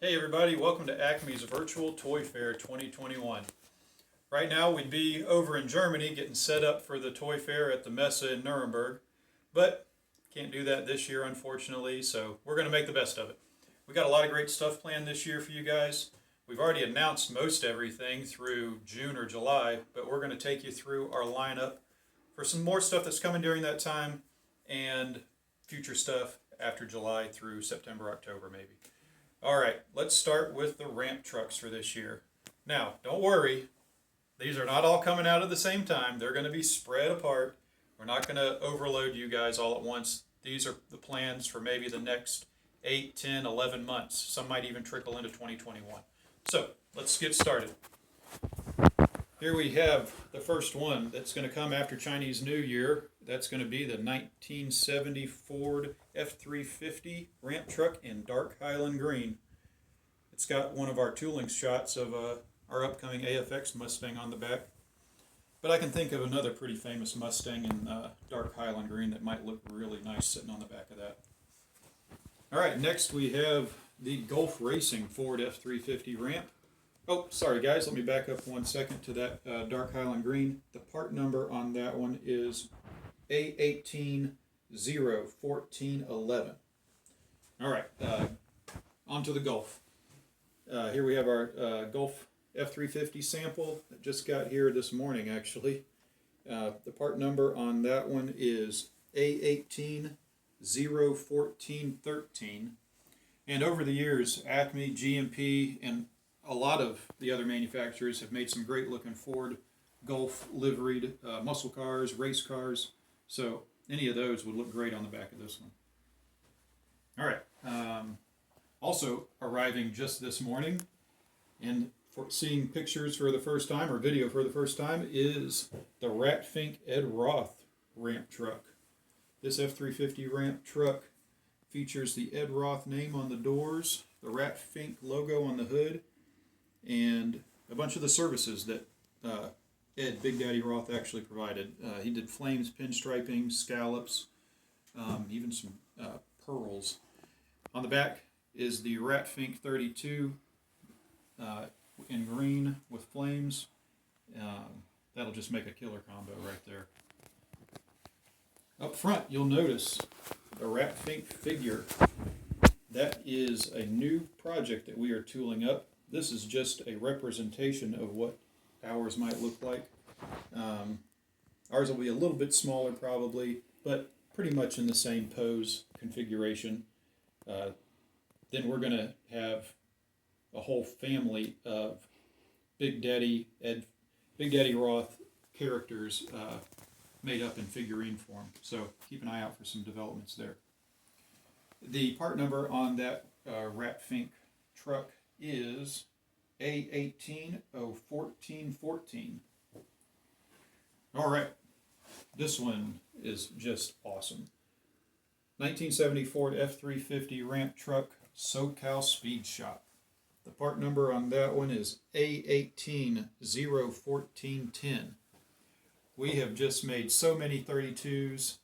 Hey everybody, welcome to ACME's Virtual Toy Fair 2021. Right now we'd be over in Germany getting set up for the toy fair at the Messe in Nuremberg, but can't do that this year unfortunately, so we're going to make the best of it. We got a lot of great stuff planned this year for you guys. We've already announced most everything through June or July, but we're going to take you through our lineup for some more stuff that's coming during that time and future stuff after July through September, October maybe. All right, let's start with the ramp trucks for this year. Now, don't worry, these are not all coming out at the same time. They're going to be spread apart. We're not going to overload you guys all at once. These are the plans for maybe the next 8, 10, 11 months. Some might even trickle into 2021. So, let's get started. Here we have the first one that's going to come after Chinese New Year. That's going to be the 1970 Ford F-350 ramp truck in dark Highland green. It's got one of our tooling shots of our upcoming AFX Mustang on the back. But I can think of another pretty famous Mustang in dark Highland green that might look really nice sitting on the back of that. Alright, next we have the Gulf Racing Ford F-350 ramp. Oh, sorry guys, let me back up 1 second to that dark Highland green. The part number on that one is A18-01411. Alright, on to the Gulf. Here we have our Gulf F-350 sample that just got here this morning actually. The part number on that one is A18-01413. And over the years, ACME, GMP, and a lot of the other manufacturers have made some great looking Ford Gulf liveried muscle cars, race cars. So any of those would look great on the back of this one. All right. Also arriving just this morning and for seeing pictures for the first time or video for the first time is the Ratfink Ed Roth ramp truck. This F-350 ramp truck features the Ed Roth name on the doors, the Ratfink logo on the hood, and a bunch of the services that Ed Big Daddy Roth actually provided. He did flames, pinstriping, scallops, even some pearls. On the back is the Ratfink 32 in green with flames. That'll just make a killer combo right there. Up front, you'll notice the Ratfink figure. That is a new project that we are tooling up. This is just a representation of what ours might look like. Ours will be a little bit smaller probably, but pretty much in the same pose configuration. Then we're going to have a whole family of Big Daddy Roth characters made up in figurine form. So keep an eye out for some developments there. The part number on that Ratfink truck is A18-01414. All right, this one is just awesome. 1970 Ford F-350 ramp truck SoCal Speed Shop. The part number on that one is A18-01410. We have just made so many 32s.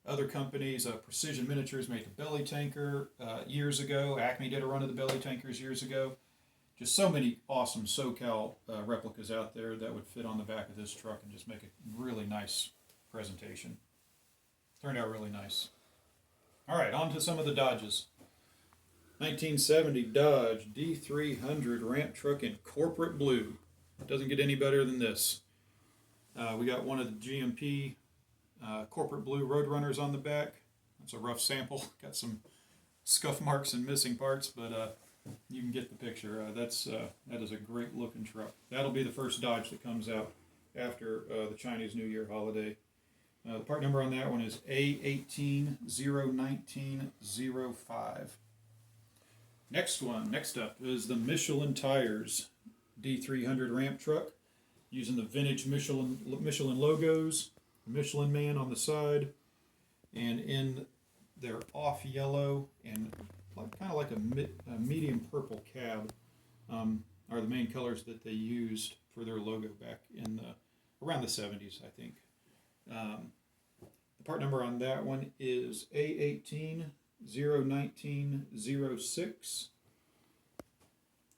Other companies, Precision Miniatures made the belly tanker years ago. ACME did a run of the belly tankers years ago. Just so many awesome SoCal replicas out there that would fit on the back of this truck and just make a really nice presentation. Turned out really nice. All right, on to some of the Dodges. 1970 Dodge D300 ramp truck in corporate blue. It doesn't get any better than this. We got one of the GMP corporate blue Roadrunners on the back. That's a rough sample. Got some scuff marks and missing parts, but you can get the picture. That is a great looking truck. That'll be the first Dodge that comes out after the Chinese New Year holiday. The part number on that one is A18-01905. Next up is the Michelin Tires D300 ramp truck using the vintage Michelin logos, Michelin Man on the side, and in their off yellow and kind of like a medium purple cab are the main colors that they used for their logo back in around the 70s, I think. The part number on that one is A18-01906.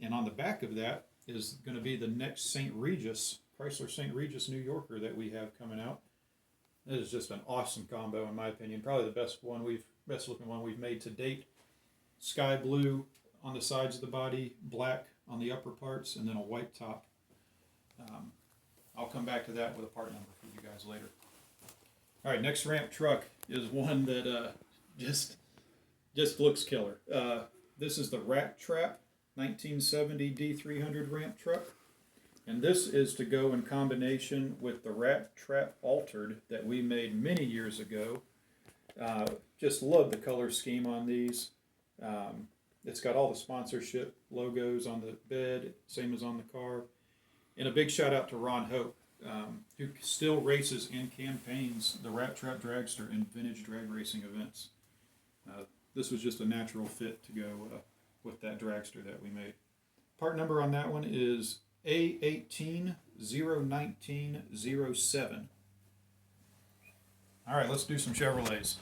And on the back of that is going to be the next St. Regis, Chrysler St. Regis New Yorker that we have coming out. It is just an awesome combo in my opinion. Probably the best looking one we've made to date. Sky blue on the sides of the body, black on the upper parts, and then a white top. I'll come back to that with a part number for you guys later. All right, next ramp truck is one that just looks killer. This is the Rat Trap 1970 D300 ramp truck. And this is to go in combination with the Rat Trap Altered that we made many years ago. Just love the color scheme on these. It's got all the sponsorship logos on the bed, same as on the car. And a big shout out to Ron Hope, who still races and campaigns the Rat Trap Dragster in vintage drag racing events. This was just a natural fit to go with that dragster that we made. Part number on that one is A1801907. All right, let's do some Chevrolets.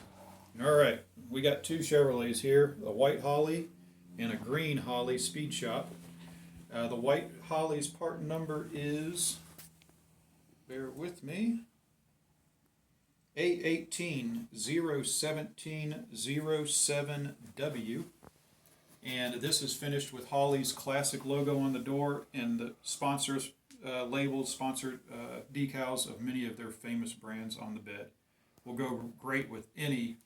All right, we got two Chevrolets here, a white Holly and a green Holly Speed Shop. The white Holly's part number is, bear with me, A1801707W. And this is finished with Holly's classic logo on the door and the sponsors labels, sponsored decals of many of their famous brands on the bed. Will go great with any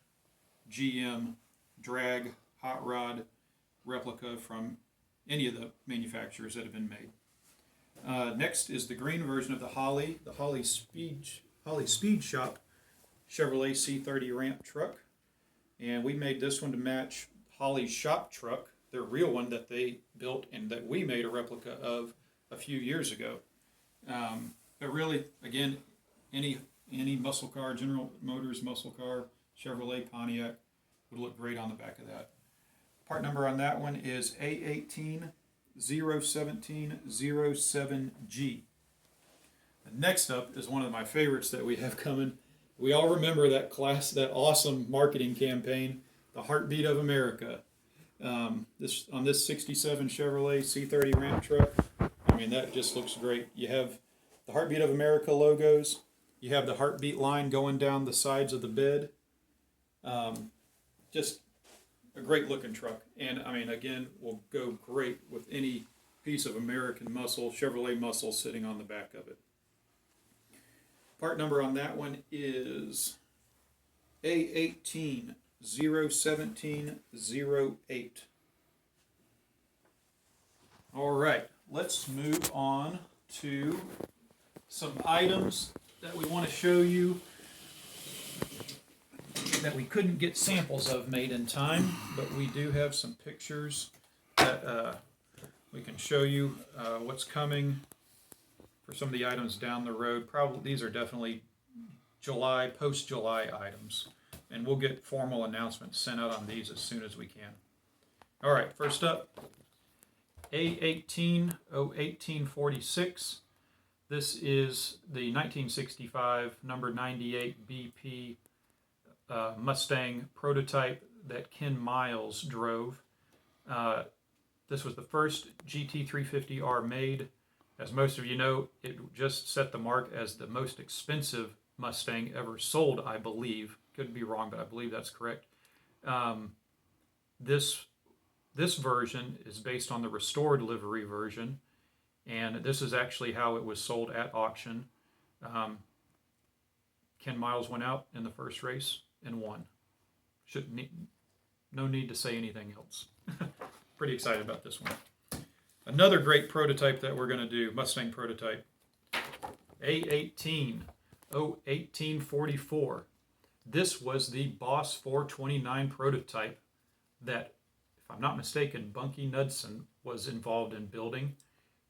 GM, drag, hot rod replica from any of the manufacturers that have been made. Next is the green version of the Holly Speed Shop Chevrolet C30 ramp truck. And we made this one to match Holly's shop truck, their real one that they built and that we made a replica of a few years ago. But really, again, any muscle car, General Motors muscle car, Chevrolet, Pontiac, would look great on the back of that. Part number on that one is A1801707G. Next up is one of my favorites that we have coming. We all remember that awesome marketing campaign, the Heartbeat of America. On this 67 Chevrolet C30 ramp truck, I mean, that just looks great. You have the Heartbeat of America logos. You have the heartbeat line going down the sides of the bed. Just a great looking truck. And I mean, again, will go great with any piece of American muscle, Chevrolet muscle sitting on the back of it. Part number on that one is A1801708. All right, let's move on to some items that we want to show you that we couldn't get samples of made in time, but we do have some pictures that we can show you what's coming for some of the items down the road. Probably these are definitely post-July items, and we'll get formal announcements sent out on these as soon as we can. All right, first up, A18-01846. This is the 1965 number 98 BP Mustang prototype that Ken Miles drove. This was the first GT350R made. As most of you know, it just set the mark as the most expensive Mustang ever sold, I believe. Could be wrong, but I believe that's correct. This version is based on the restored livery version, and this is actually how it was sold at auction. Ken Miles went out in the first race and won. No need to say anything else. Pretty excited about this one. Another great prototype that we're going to do, Mustang prototype, A18-01844. This was the Boss 429 prototype that, if I'm not mistaken, Bunky Knudsen was involved in building.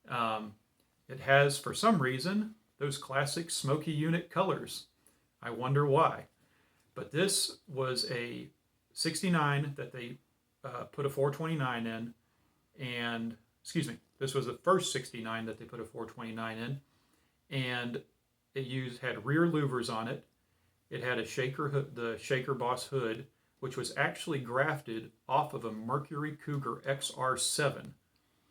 It has, for some reason, those classic smoky unit colors. I wonder why. But this was a 69 that they put a 429 in, and this was the first 69 that they put a 429 in, and it had rear louvers on it. It had a shaker hood, the Shaker Boss hood, which was actually grafted off of a Mercury Cougar XR7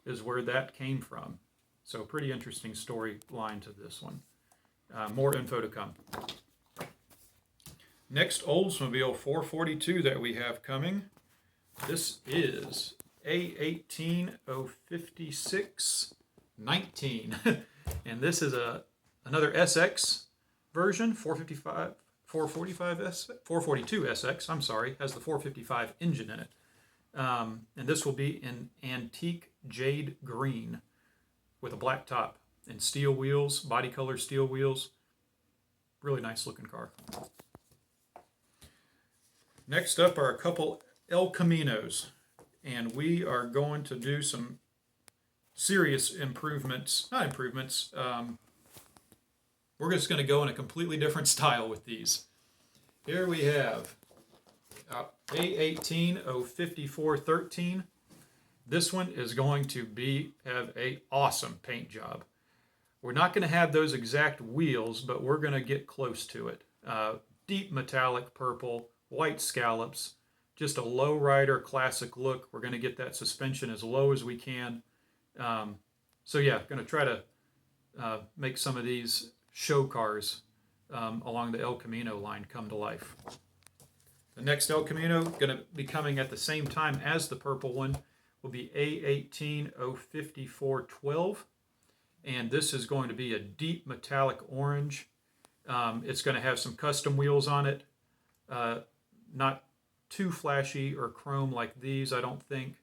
is where that came from. So pretty interesting storyline to this one. More info to come. Next Oldsmobile 442 that we have coming. This is A1805619. And this is another SX version, 442 SX, I'm sorry, has the 455 engine in it. And this will be in antique jade green with a black top and steel wheels, body color steel wheels. Really nice looking car. Next up are a couple El Caminos, and we are going to do some serious improvements, not improvements, we're just going to go in a completely different style with these. Here we have A1805413. This one is going to have a awesome paint job. We're not going to have those exact wheels, but we're going to get close to it. Deep metallic purple, white scallops, just a low rider classic look. We're going to get that suspension as low as we can. So yeah, going to try to make some of these show cars along the El Camino line come to life. The next El Camino, going to be coming at the same time as the purple one, will be A1805412. And this is going to be a deep metallic orange. It's going to have some custom wheels on it. Not too flashy or chrome like these, I don't think.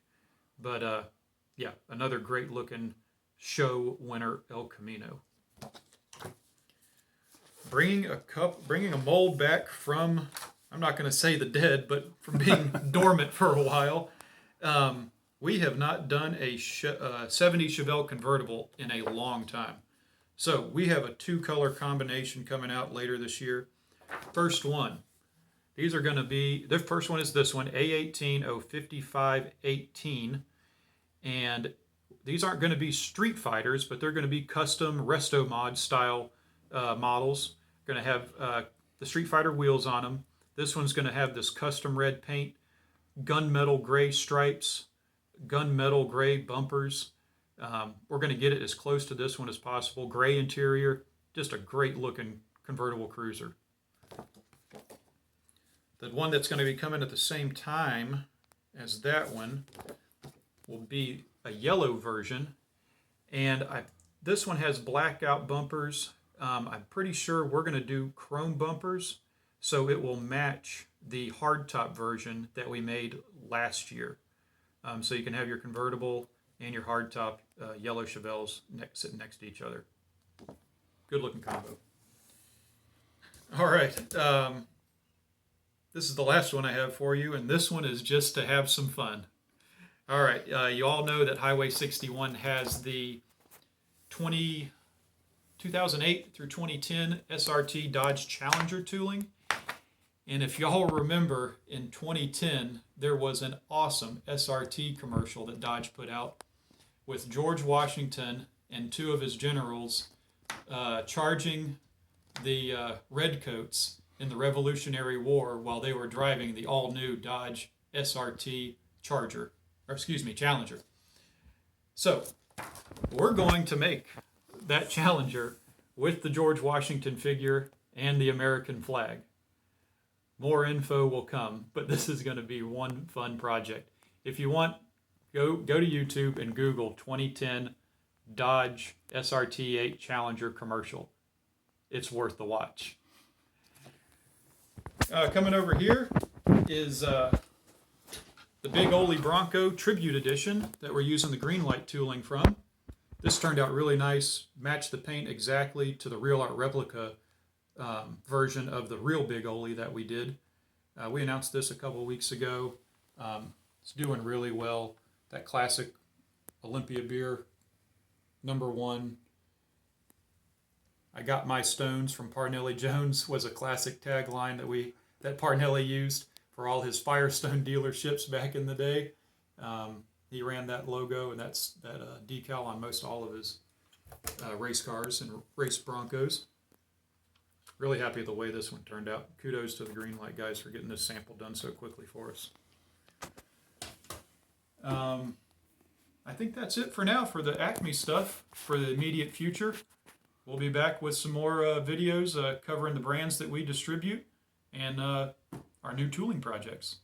But yeah, another great looking show winner El Camino. Bringing a mold back from, I'm not going to say the dead, but from being dormant for a while. We have not done a 70 Chevelle convertible in a long time. So we have a 2-color combination coming out later this year. First one, these are going to be, the first one is this one, A1805518. And these aren't going to be Street Fighters, but they're going to be custom Resto Mod style models. Going to have the Street Fighter wheels on them. This one's going to have this custom red paint, gunmetal gray stripes, gunmetal gray bumpers. We're going to get it as close to this one as possible. Gray interior, just a great looking convertible cruiser. The one that's going to be coming at the same time as that one will be a yellow version, and this one has blackout bumpers. I'm pretty sure we're going to do chrome bumpers, so it will match the hardtop version that we made last year. So you can have your convertible and your hardtop yellow Chevelles sitting next to each other. Good looking combo. All right, this is the last one I have for you, and this one is just to have some fun. All right, you all know that Highway 61 has the 2008 through 2010 SRT Dodge Challenger tooling. And if y'all remember, in 2010, there was an awesome SRT commercial that Dodge put out with George Washington and 2 of his generals charging the Redcoats in the Revolutionary War while they were driving the all-new Dodge SRT Challenger. So, we're going to make that Challenger with the George Washington figure and the American flag. More info will come, but this is going to be one fun project. If you want, go to YouTube and Google 2010 Dodge SRT8 Challenger commercial. It's worth the watch. Coming over here is the Big Ole Bronco Tribute Edition that we're using the green light tooling from. This turned out really nice, matched the paint exactly to the Real Art replica version of the real Big Ole that we did. We announced this a couple weeks ago. It's doing really well. That classic Olympia beer, #1. I got my stones from Parnelli Jones was a classic tagline that Parnelli used for all his Firestone dealerships back in the day. He ran that logo and that decal on most all of his race cars and race Broncos. Really happy with the way this one turned out. Kudos to the Greenlight guys for getting this sample done so quickly for us. I think that's it for now for the ACME stuff for the immediate future. We'll be back with some more videos covering the brands that we distribute and our new tooling projects.